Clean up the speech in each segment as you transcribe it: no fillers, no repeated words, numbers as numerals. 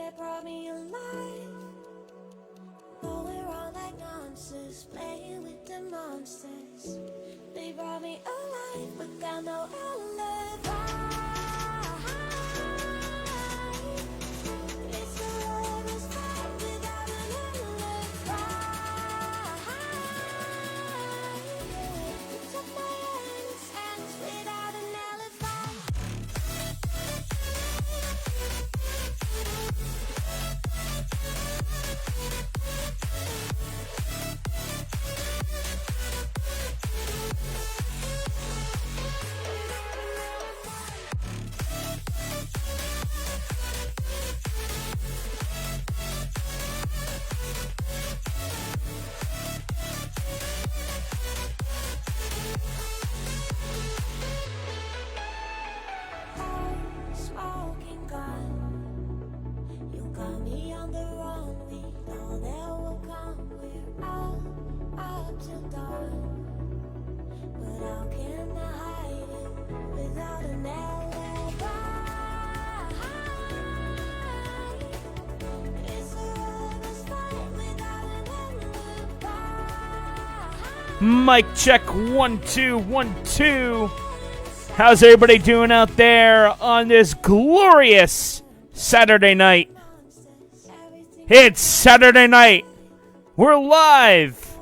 that brought me alive. Going around like monsters, playing with the monsters. They brought me alive, but got no alibi. It's a lover's fight without an alibi. Took my hands without an alibi. Smoking gun, you got me on the run. We know that will come. We're out up till dawn, but how can I hide it without an alibi? It's a lover's fight without an alibi. Mic check 1 2 1 2. How's everybody doing out there on this glorious Saturday night? It's Saturday night. We're live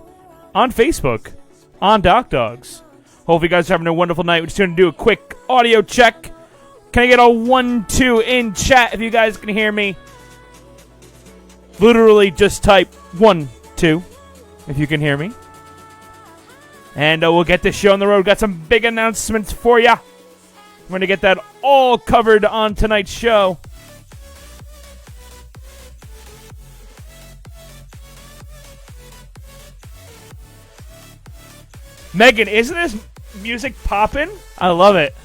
on Facebook on DockDogs. Hope you guys are having a wonderful night. We're just going to do a quick audio check. Can I get a 1 2 in chat if you guys can hear me? Literally just type 1 2 if you can hear me. And we'll get this show on the road. Got some big announcements for you. We're going to get that all covered on tonight's show. Megan, isn't this music popping? I love it.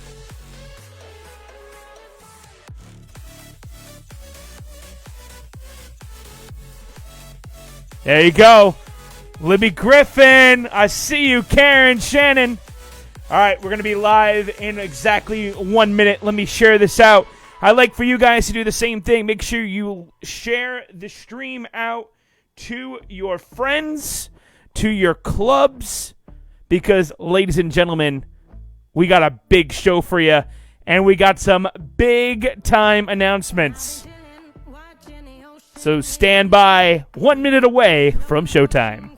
There you go. Libby Griffin, I see you. Karen, Shannon. All right, we're going to be live in exactly 1 minute. Let me share this out. I'd like for you guys to do the same thing. Make sure you share the stream out to your friends, to your clubs, because, ladies and gentlemen, we got a big show for you, and we got some big-time announcements. So stand by, 1 minute away from showtime.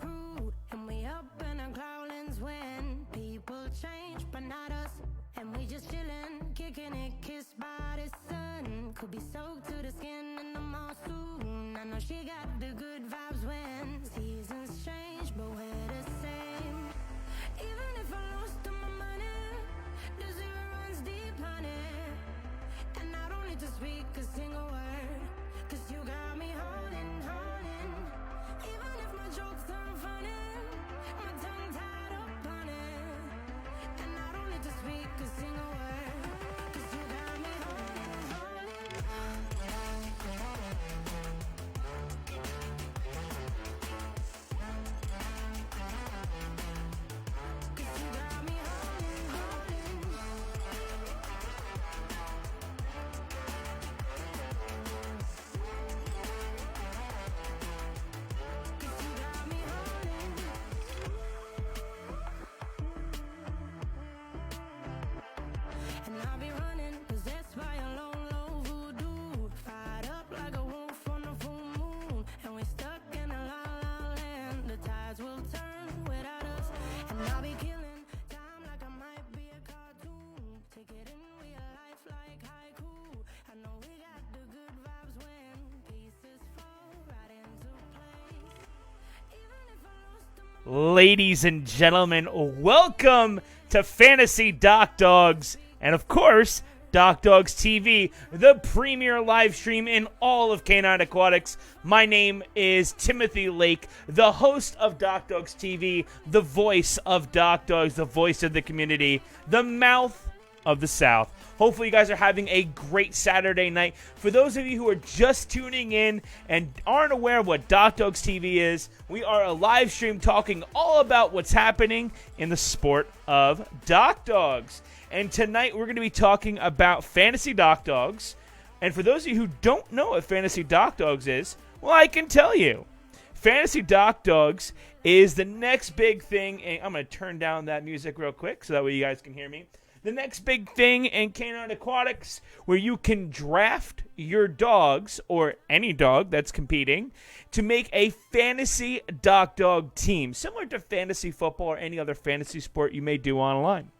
Ladies and gentlemen, welcome to Fantasy DockDogs, and of course, DockDogsTV, the premier live stream in all of Canine Aquatics. My name is Timothy Lake, the host of DockDogsTV, the voice of DockDogs, the voice of the community, the mouth of the South. Hopefully you guys are having a great Saturday night. For those of you who are just tuning in and aren't aware of what DockDogsTV is, we are a live stream talking all about what's happening in the sport of DockDogs. And tonight we're going to be talking about Fantasy DockDogs. And for those of you who don't know what Fantasy Doc Dogs is, well, I can tell you. Fantasy Doc Dogs is the next big thing. And I'm going to turn down that music real quick so that way you guys can hear me. The next big thing in Canine Aquatics where you can draft your dogs or any dog that's competing to make a fantasy Doc Dog team, similar to fantasy football or any other fantasy sport you may do online.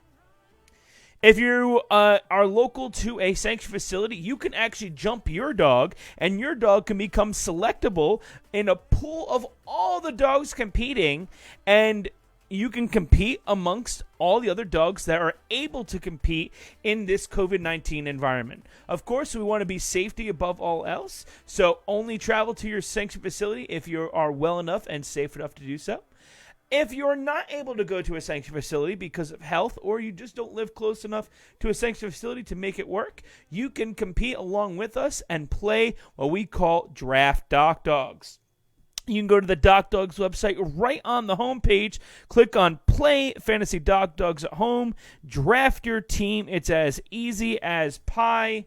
If you are local to a sanctuary facility, you can actually jump your dog, and your dog can become selectable in a pool of all the dogs competing, and you can compete amongst all the other dogs that are able to compete in this COVID-19 environment. Of course, we want to be safety above all else, so only travel to your sanctuary facility if you are well enough and safe enough to do so. If you're not able to go to a sanctuary facility because of health, or you just don't live close enough to a sanctuary facility to make it work, you can compete along with us and play what we call Draft Doc Dogs. You can go to the DockDogs website right on the homepage, click on Play Fantasy Doc Dogs at Home, draft your team. It's as easy as pie,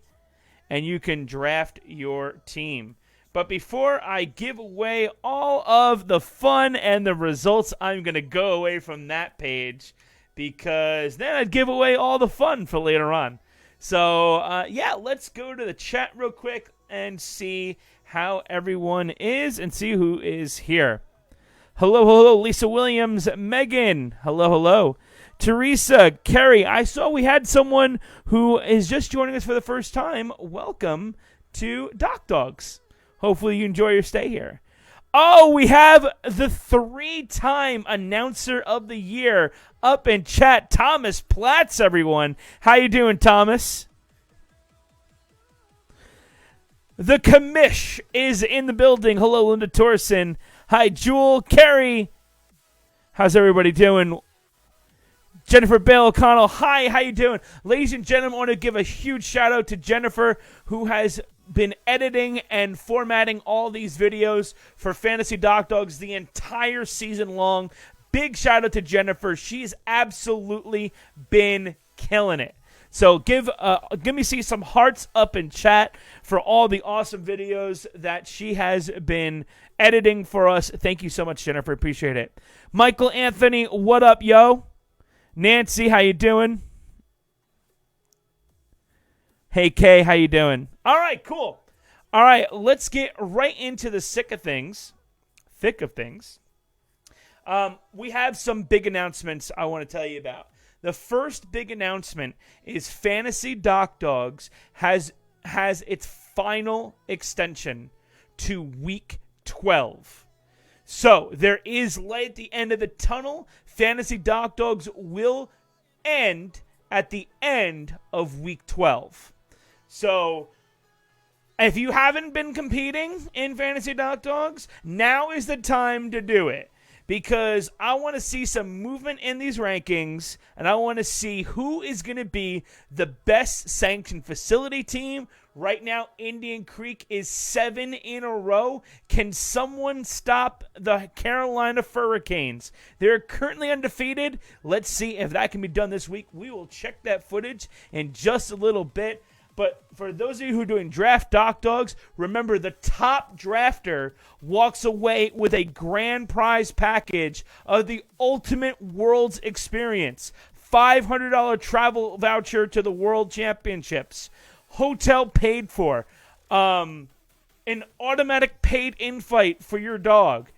and you can draft your team. But before I give away all of the fun and the results, I'm going to go away from that page because then I'd give away all the fun for later on. So, yeah, let's go to the chat real quick and see how everyone is and see who is here. Hello, Lisa Williams, Megan. Hello. Teresa, Carrie, I saw we had someone who is just joining us for the first time. Welcome to DockDogs. Hopefully you enjoy your stay here. Oh, we have the 3-time announcer of the year up in chat, Thomas Platts, everyone. How you doing, Thomas? The commish is in the building. Hello, Linda Torson. Hi, Jewel, Carrie. How's everybody doing? Jennifer Bale O'Connell. Hi, how you doing? Ladies and gentlemen, I want to give a huge shout out to Jennifer, who has been editing and formatting all these videos for Fantasy Doc Dogs the entire season long. Big shout out to Jennifer. She's absolutely been killing it. So give me some hearts up in chat for all the awesome videos that she has been editing for us. Thank you so much, Jennifer. Appreciate it. Michael Anthony, what up, yo? Nancy, how you doing? Hey, Kay, how you doing? All right, cool. All right, let's get right into the thick of things. We have some big announcements I want to tell you about. The first big announcement is Fantasy Doc Dogs has its final extension to Week 12. So there is light at the end of the tunnel. Fantasy Doc Dogs will end at the end of Week 12. So if you haven't been competing in Fantasy Doc Dogs, now is the time to do it. Because I want to see some movement in these rankings, and I want to see who is going to be the best sanctioned facility team. Right now, Indian Creek is 7 in a row. Can someone stop the Carolina Hurricanes? They're currently undefeated. Let's see if that can be done this week. We will check that footage in just a little bit. But for those of you who are doing Draft Doc Dogs, remember the top drafter walks away with a grand prize package of the Ultimate Worlds Experience. $500 travel voucher to the World Championships. Hotel paid for. An automatic paid invite for your dog.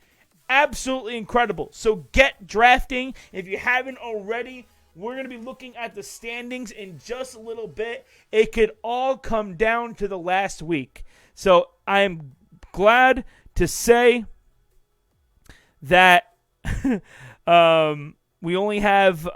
Absolutely incredible. So get drafting if you haven't already. We're going to be looking at the standings in just a little bit. It could all come down to the last week. So I'm glad to say that we only have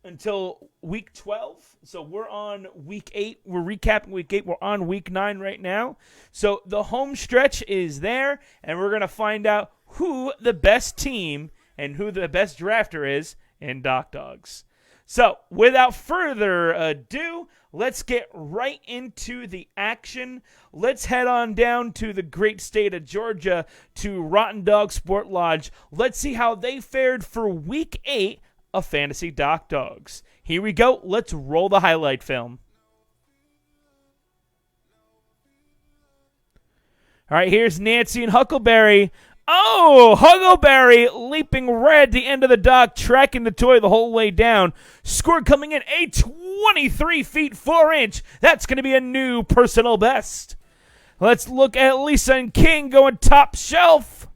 until Week 12. So we're on Week 8. We're recapping Week 8. We're on Week 9 right now. So the home stretch is there, and we're going to find out who the best team and who the best drafter is in Doc Dogs. So, without further ado, let's get right into the action. Let's head on down to the great state of Georgia to Rotten Dog Sport Lodge. Let's see how they fared for Week 8 of Fantasy Doc Dogs. Here we go. Let's roll the highlight film. All right, here's Nancy and Huckleberry. Oh, Huckleberry leaping right at the end of the dock, tracking the toy the whole way down. Score coming in a 23 feet 4 inch. That's going to be a new personal best. Let's look at Lisa and King going top shelf.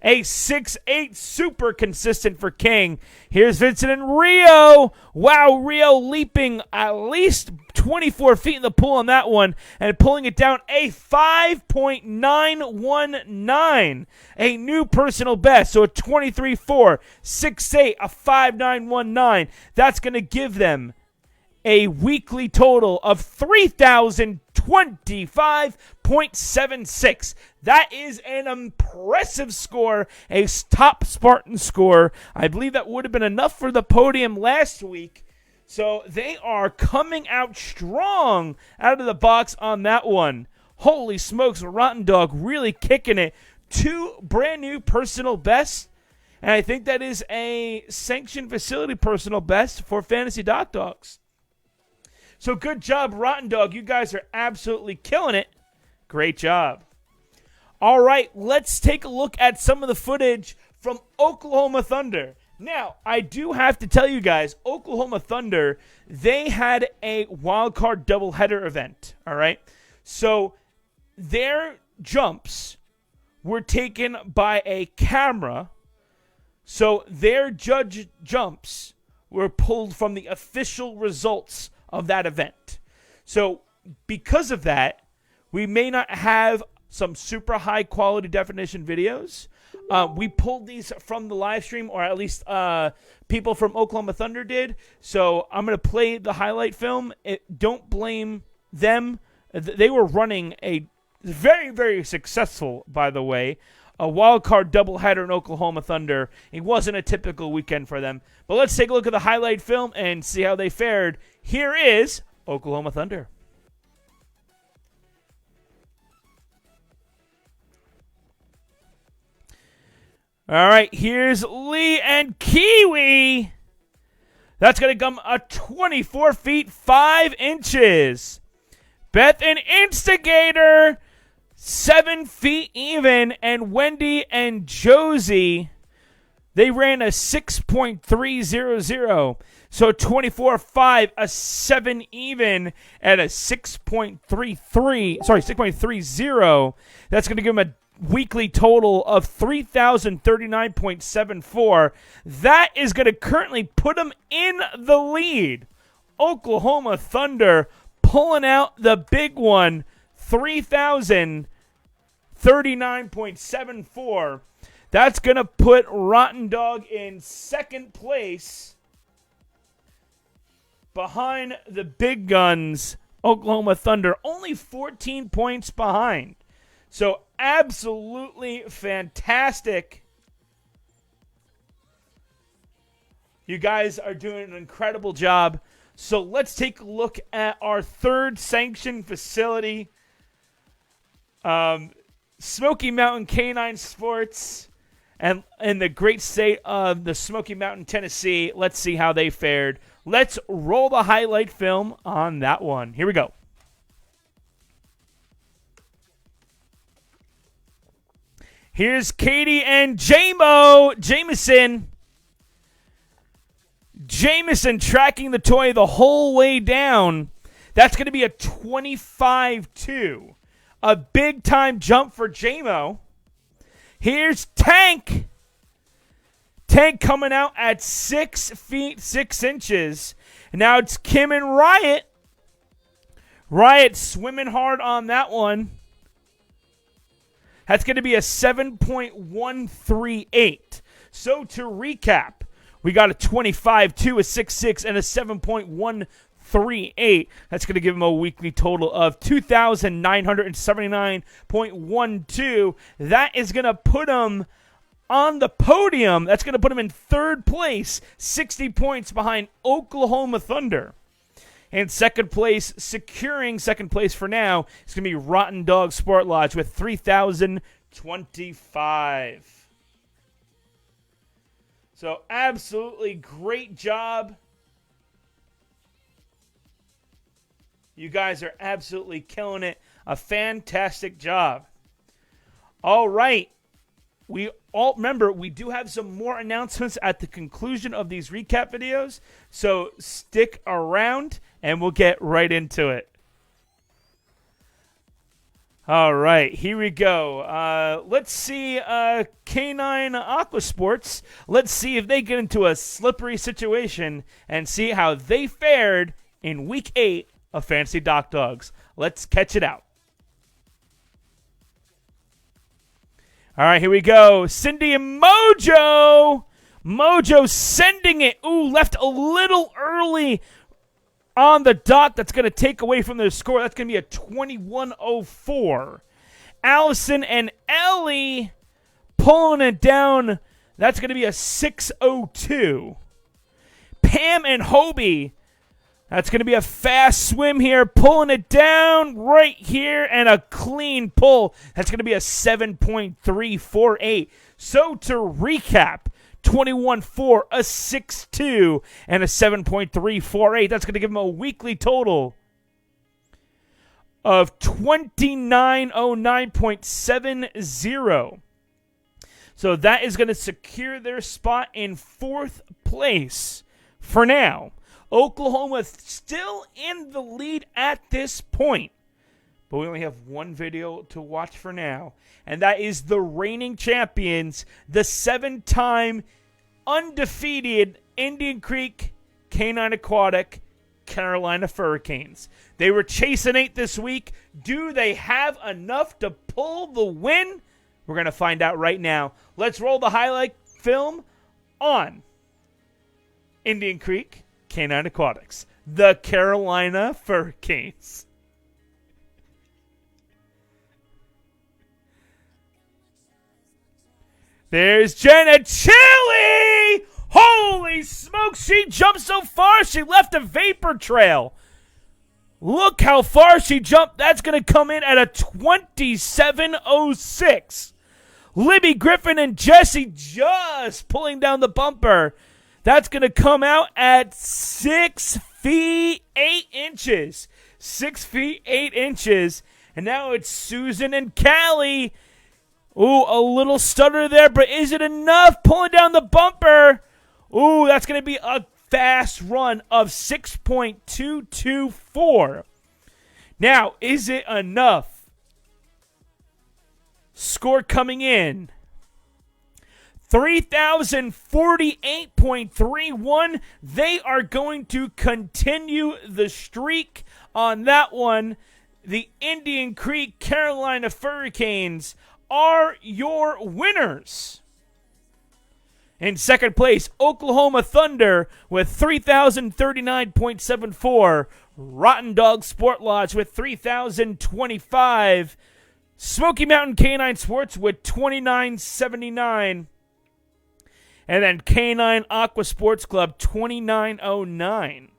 A 6'8", super consistent for King. Here's Vincent and Rio. Wow, Rio leaping at least 24 feet in the pool on that one and pulling it down a 5.919. A new personal best. So a 23.4, 6'8", a 5.919. That's going to give them a weekly total of 3,025.76. That is an impressive score, a top Spartan score. I believe that would have been enough for the podium last week. So they are coming out strong out of the box on that one. Holy smokes, Rotten Dog really kicking it. 2 brand new personal bests. And I think that is a sanctioned facility personal best for Fantasy DockDogs. So good job, Rotten Dog. You guys are absolutely killing it. Great job. All right, let's take a look at some of the footage from Oklahoma Thunder. Now, I do have to tell you guys, Oklahoma Thunder, they had a wild card doubleheader event, all right? So their jumps were taken by a camera. So their judge jumps were pulled from the official results of that event. So because of that, we may not have some super high quality definition videos. We pulled these from the live stream, or at least people from Oklahoma Thunder did. So I'm going to play the highlight film. Don't blame them. They were running a very, very successful, by the way, a wild card doubleheader in Oklahoma Thunder. It wasn't a typical weekend for them. But let's take a look at the highlight film and see how they fared. Here is Oklahoma Thunder. All right, here's Lee and Kiwi. That's going to come a 24 feet 5 inches. Beth and Instigator, 7 feet even. And Wendy and Josie, they ran a 6.300. So 24.5, a 7 even, and a 6.33. Sorry, 6.30. That's going to give them a weekly total of 3,039.74. That is going to currently put them in the lead. Oklahoma Thunder pulling out the big one, 3,039.74. That's going to put Rotten Dog in second place behind the big guns, Oklahoma Thunder, only 14 points behind. So absolutely fantastic. You guys are doing an incredible job. So let's take a look at our third sanctioned facility, Smoky Mountain Canine Sports, and in the great state of the Smoky Mountain, Tennessee. Let's see how they fared. Let's roll the highlight film on that one. Here we go. Here's Katie and JMO Jamison. Jamison tracking the toy the whole way down. That's going to be a 25-2. A big-time jump for JMO. Here's Tank. Tank coming out at 6 feet 6 inches. And now it's Kim and Riot. Riot swimming hard on that one. That's going to be a 7.138. So to recap, we got a 25-2, a 6.6, and a 7.138. That's going to give them a weekly total of 2,979.12. That is going to put them on the podium. That's going to put them in third place, 60 points behind Oklahoma Thunder. And second place, securing second place for now, is going to be Rotten Dog Sport Lodge with 3,025. So absolutely great job. You guys are absolutely killing it. A fantastic job. All right. We all remember we do have some more announcements at the conclusion of these recap videos, so stick around and we'll get right into it. All right, here we go. Let's see Canine Aqua Sports. Let's see if they get into a slippery situation and see how they fared in Week 8 of Fantasy Dock Dogs. Let's catch it out. All right, here we go. Cindy and Mojo. Mojo sending it. Ooh, left a little early on the dot. That's going to take away from their score. That's going to be a 21-04. Allison and Ellie pulling it down. That's going to be a 6-02. Pam and Hobie. That's going to be a fast swim here, pulling it down right here, and a clean pull. That's going to be a 7.348. So to recap, 21-4, a 6-2, and a 7.348. That's going to give them a weekly total of 2909.70. So that is going to secure their spot in 4th place for now. Oklahoma still in the lead at this point. But we only have one video to watch for now. And that is the reigning champions, the 7-time undefeated Indian Creek Canine Aquatic Carolina Hurricanes. They were chasing 8 this week. Do they have enough to pull the win? We're going to find out right now. Let's roll the highlight film on Indian Creek Canine Aquatics, the Carolina Hurricanes. There's Jenna Chili! Holy smokes, she jumped so far, she left a vapor trail. Look how far she jumped. That's going to come in at a 27.06. Libby Griffin and Jesse just pulling down the bumper. That's going to come out at 6 feet 8 inches. 6 feet 8 inches. And now it's Susan and Callie. Ooh, a little stutter there, but is it enough? Pulling down the bumper. Ooh, that's going to be a fast run of 6.224. Now, is it enough? Score coming in. 3,048.31. They are going to continue the streak on that one. The Indian Creek Carolina Hurricanes are your winners. In second place, Oklahoma Thunder with 3,039.74. Rotten Dog Sport Lodge with 3,025. Smoky Mountain Canine Sports with 2,979. And then Canine Aqua Sports Club, 2,909.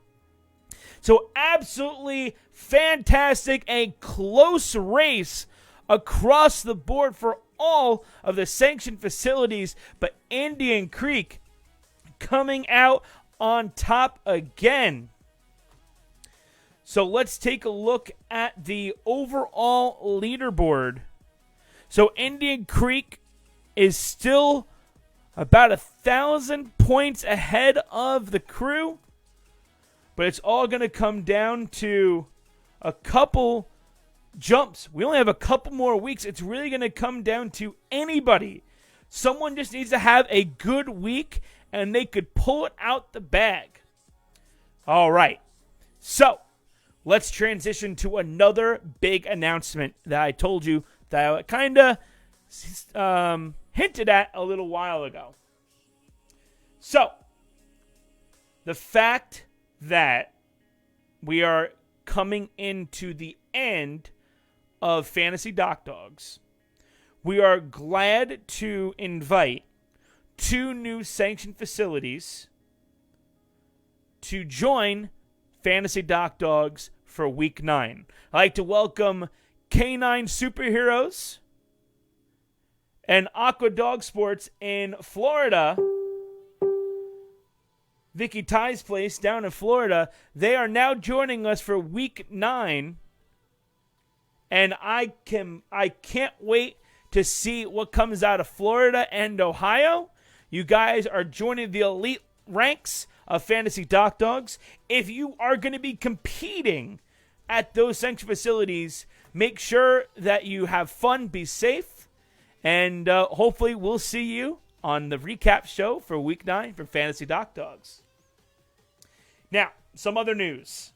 So absolutely fantastic, a close race across the board for all of the sanctioned facilities. But Indian Creek coming out on top again. So let's take a look at the overall leaderboard. So Indian Creek is still about 1,000 points ahead of the crew, but it's all going to come down to a couple jumps. We only have a couple more weeks. It's really going to come down to anybody. Someone just needs to have a good week, and they could pull it out the bag. All right. So let's transition to another big announcement that I told you that I kind of hinted at a little while ago. So, the fact that we are coming into the end of Fantasy Dock Dogs, we are glad to invite 2 new sanctioned facilities to join Fantasy Dock Dogs for Week 9. I'd like to welcome Canine Superheroes and Aqua Dog Sports in Florida. Vicky Ty's place down in Florida. They are now joining us for Week 9. And I can't wait to see what comes out of Florida and Ohio. You guys are joining the elite ranks of Fantasy Doc Dogs. If you are going to be competing at those sanctuary facilities, make sure that you have fun, be safe, and hopefully we'll see you on the recap show for Week 9 for Fantasy Doc Dogs. Now, some other news.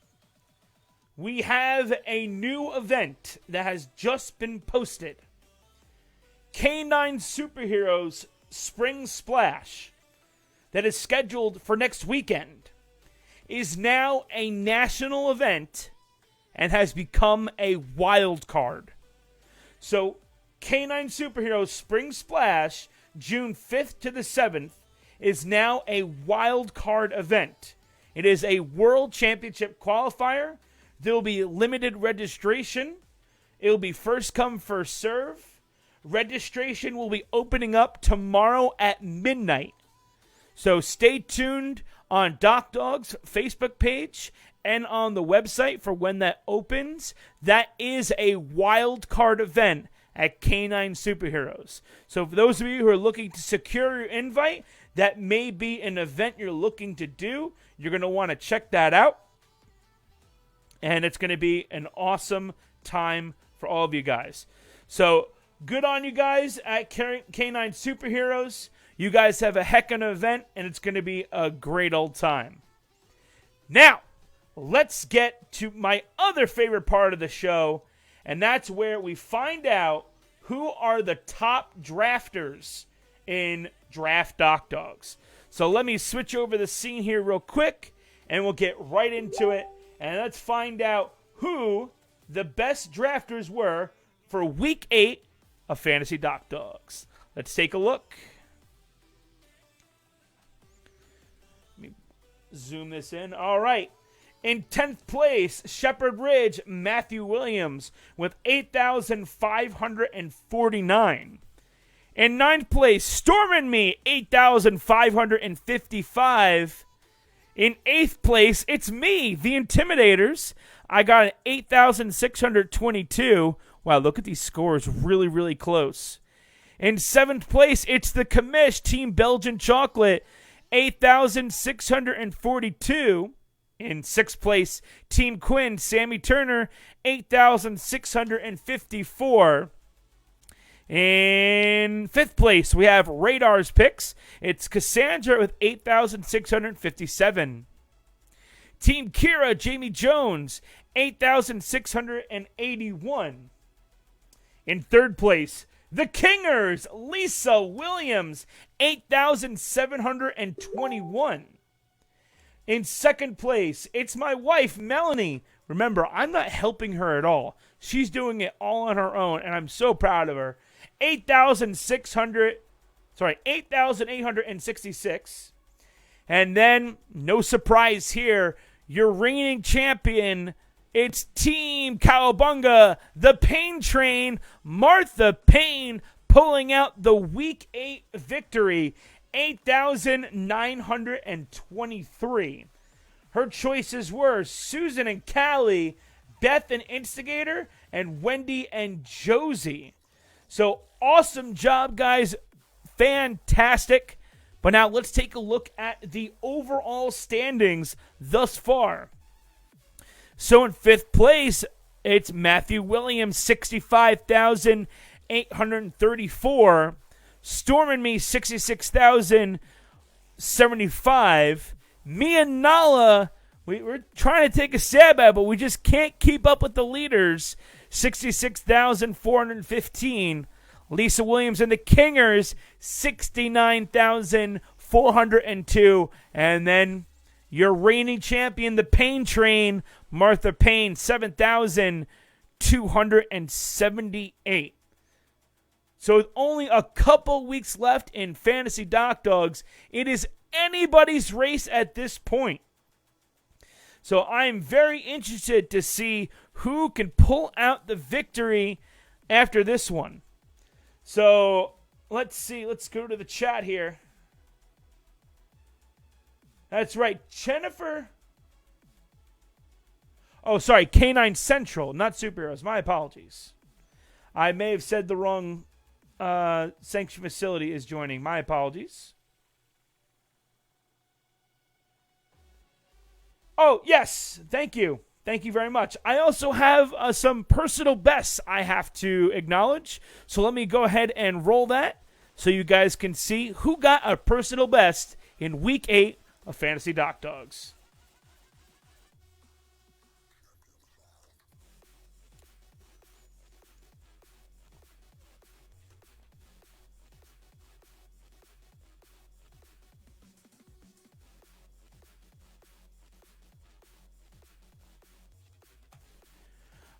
We have a new event that has just been posted. K9 Superheroes Spring Splash, that is scheduled for next weekend, is now a national event and has become a wild card. So, K9 Superheroes Spring Splash, June 5th to the 7th, is now a wild card event. It is a World Championship qualifier. There will be limited registration. It will be first come, first serve. Registration will be opening up tomorrow at midnight. So stay tuned on DockDogs Facebook page and on the website for when that opens. That is a wild card event at K9 Superheroes. So for those of you who are looking to secure your invite, that may be an event you're looking to do. You're going to want to check that out. And it's going to be an awesome time for all of you guys. So good on you guys at K9 Superheroes. You guys have a heck of an event, and it's going to be a great old time. Now, let's get to my other favorite part of the show, and that's where we find out who are the top drafters in Draft Doc Dogs. So let me switch over the scene here real quick, and we'll get right into it. And let's find out who the best drafters were for Week 8 of Fantasy Doc Dogs. Let's take a look. Let me zoom this in. All right. In 10th place, Shepherd Ridge, Matthew Williams with 8,549. In 9th place, Storm and Me, 8,555. In 8th place, it's me, the Intimidators. I got an 8,622. Wow, look at these scores. Really, really close. In 7th place, it's the Commish, Team Belgian Chocolate, 8,642. In 6th place, Team Quinn, Sammy Turner, 8,654. In 5th place, we have Radar's Picks. It's Cassandra with 8,657. Team Kira, Jamie Jones, 8,681. In 3rd place, the Kingers, Lisa Williams, 8,721. In 2nd place, it's my wife, Melanie. Remember, I'm not helping her at all. She's doing it all on her own, and I'm so proud of her. 8,866. And then, no surprise here, your reigning champion, it's Team Cowabunga, the Pain Train, Martha Payne, pulling out the Week 8 victory, 8,923. Her choices were Susan and Callie, Beth and Instigator, and Wendy and Josie. So awesome job, guys. Fantastic. But now let's take a look at the overall standings thus far. So in 5th place, it's Matthew Williams, 65,834. Storm and Me, 66,075. Me and Nala, we're trying to take a stab at it, but we just can't keep up with the leaders. 66,415. Lisa Williams and the Kingers, 69,402. And then your reigning champion, the Pain Train, Martha Payne, 7,278. So with only a couple weeks left in Fantasy Doc Dogs, it is anybody's race at this point. So I'm very interested to see who can pull out the victory after this one. So let's see. Let's go to the chat here. That's right. Jennifer. Oh, sorry. K9 Central, not Superheroes. My apologies. I may have said the wrong Sanction Facility is joining. My apologies. Oh, yes. Thank you. Thank you very much. I also have some personal bests I have to acknowledge. So let me go ahead and roll that so you guys can see who got a personal best in Week 8 of Fantasy Dock Dogs.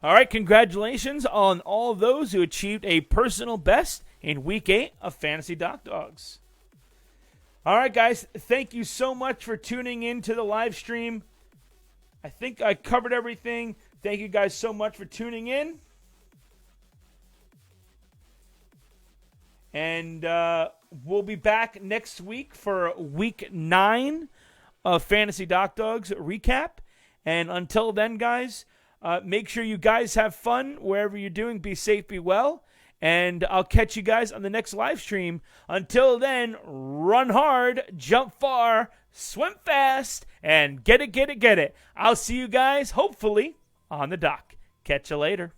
All right, congratulations on all of those who achieved a personal best in Week 8 of Fantasy Dock Dogs. All right, guys, thank you so much for tuning in to the live stream. I think I covered everything. Thank you guys so much for tuning in. And we'll be back next week for Week 9 of Fantasy Dock Dogs recap. And until then, guys, make sure you guys have fun wherever you're doing. Be safe, be well. And I'll catch you guys on the next live stream. Until then, run hard, jump far, swim fast, and get it, get it, get it. I'll see you guys, hopefully, on the dock. Catch you later.